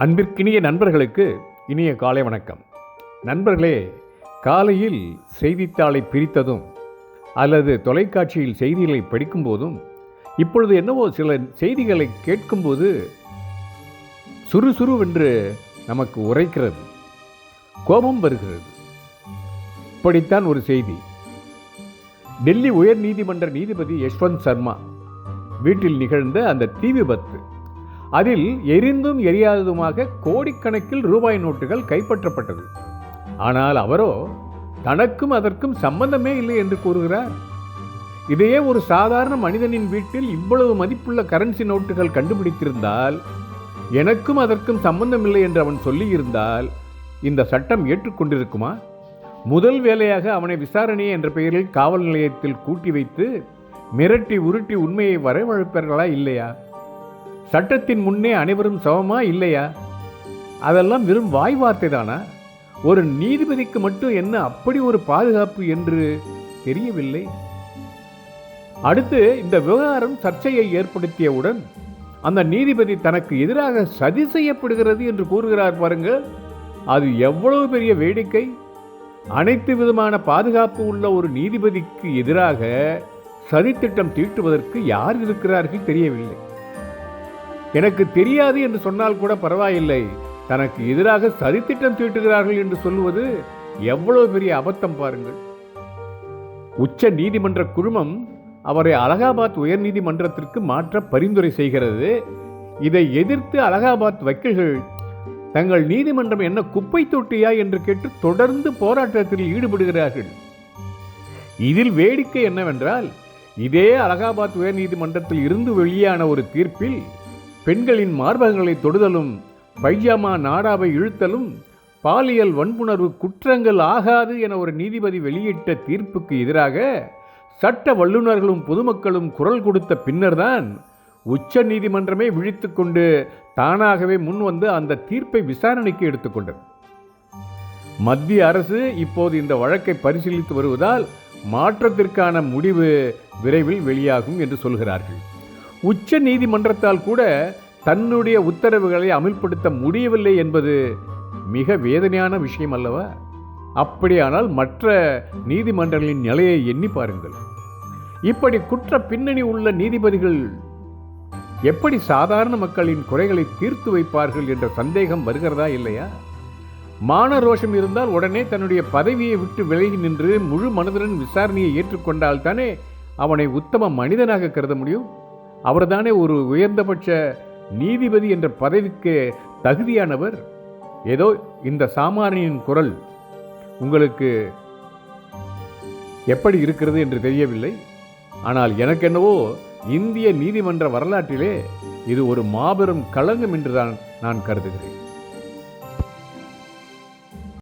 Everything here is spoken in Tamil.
அன்பிற்கினிய நண்பர்களுக்கு இனிய காலை வணக்கம். நண்பர்களே, காலையில் செய்தித்தாளை பிரித்ததும் அல்லது தொலைக்காட்சியில் செய்திகளை படிக்கும்போதும் இப்பொழுது என்னவோ சில செய்திகளை கேட்கும்போது சுறுசுறுவென்று நமக்கு உரைக்கிறது, கோபம் வருகிறது. இப்படித்தான் ஒரு செய்தி. டெல்லி உயர் நீதிமன்ற நீதிபதி யஷ்வந்த் சர்மா வீட்டில் நிகழ்ந்த அந்த தீ விபத்து, அதில் எரிந்தும் எரியாததுமாக கோடிக்கணக்கில் ரூபாய் நோட்டுகள் கைப்பற்றப்பட்டது. ஆனால் அவரோ தனக்கும் அதற்கும் சம்பந்தமே இல்லை என்று கூறுகிறார். இதையே ஒரு சாதாரண மனிதனின் வீட்டில் இவ்வளவு மதிப்புள்ள கரன்சி நோட்டுகள் கண்டுபிடித்திருந்தால், எனக்கும் அதற்கும் சம்பந்தமில்லை என்று அவன் சொல்லியிருந்தால் இந்த சட்டம் ஏற்றுக்கொண்டிருக்குமா? முதல் வேலையாக அவனை விசாரணை என்ற பெயரில் காவல் நிலையத்தில் கூட்டி வைத்து மிரட்டி உருட்டி உண்மையை வரவழைப்பார்களா இல்லையா? சட்டத்தின் முன்னே அனைவரும் சமமா இல்லையா? அதெல்லாம் வெறும் வாய் வார்த்தை தானா? ஒரு நீதிபதிக்கு மட்டும் என்ன அப்படி ஒரு பாதுகாப்பு என்று தெரியவில்லை. அடுத்து இந்த விவகாரம் சர்ச்சையை ஏற்படுத்தியவுடன் அந்த நீதிபதி தனக்கு எதிராக சதி செய்யப்படுகிறது என்று கூறுகிறார் பாருங்கள். அது எவ்வளவு பெரிய வேடிக்கை! அனைத்து விதமான பாதுகாப்பு உள்ள ஒரு நீதிபதிக்கு எதிராக சதித்திட்டம் தீட்டுவதற்கு யார் இருக்கிறார்கள் தெரியவில்லை. எனக்கு தெரியாது என்று சொன்னால் கூட பரவாயில்லை, தனக்கு எதிராக சதித்திட்டம் தீட்டுகிறார்கள் என்று சொல்லுவது எவ்வளவு பெரிய அபத்தம் பாருங்கள். உச்ச நீதிமன்ற குழுமம் அவரை அலகாபாத் உயர் நீதிமன்றத்திற்கு மாற்ற பரிந்துரை செய்கிறது. இதை எதிர்த்து அலகாபாத் வக்கீல்கள் தங்கள் நீதிமன்றம் என்ன குப்பை தொட்டியா என்று கேட்டு தொடர்ந்து போராட்டத்தில் ஈடுபடுகிறார்கள். இதில் வேடிக்கை என்னவென்றால், இதே அலகாபாத் உயர் நீதிமன்றத்தில் இருந்து வெளியான ஒரு தீர்ப்பில் பெண்களின் மார்பகங்களை தொடுதலும் பைஜாமா நாடாவை இழுத்தலும் பாலியல் வன்புணர்வு குற்றங்கள் ஆகாது என ஒரு நீதிபதி வெளியிட்ட தீர்ப்புக்கு எதிராக சட்ட வல்லுநர்களும் பொதுமக்களும் குரல் கொடுத்த பின்னர்தான் உச்ச நீதிமன்றமே விழித்து கொண்டு தானாகவே முன்வந்து அந்த தீர்ப்பை விசாரணைக்கு எடுத்துக்கொண்டது. மத்திய அரசு இப்போது இந்த வழக்கை பரிசீலித்து வருவதால் மாற்றத்திற்கான முடிவு விரைவில் வெளியாகும் என்று சொல்கிறார்கள். உச்ச நீதிமன்றத்தால் கூட தன்னுடைய உத்தரவுகளை அமல்படுத்த முடியவில்லை என்பது மிக வேதனையான விஷயம் அல்லவா? அப்படியானால் மற்ற நீதிமன்றங்களின் நிலையை எண்ணி பாருங்கள். இப்படி குற்ற பின்னணி உள்ள நீதிபதிகள் எப்படி சாதாரண மக்களின் குறைகளை தீர்த்து வைப்பார்கள் என்ற சந்தேகம் வருகிறதா இல்லையா? மான ரோஷம் இருந்தால் உடனே தன்னுடைய பதவியை விட்டு விலகி நின்று முழு மனதுடன் விசாரணையை ஏற்றுக்கொண்டால் தானே அவனை உத்தம மனிதனாக கருத முடியும். அவர்தானே ஒரு உயர்ந்தபட்ச நீதிபதி என்ற பதவிக்கு தகுதியானவர். ஏதோ இந்த சாமானியின் குரல் உங்களுக்கு எப்படி இருக்கிறது என்று தெரியவில்லை. ஆனால் எனக்கென்னவோ இந்திய நீதிமன்ற வரலாற்றிலே இது ஒரு மாபெரும் களங்கம் என்றுதான் நான் கருதுகிறேன்.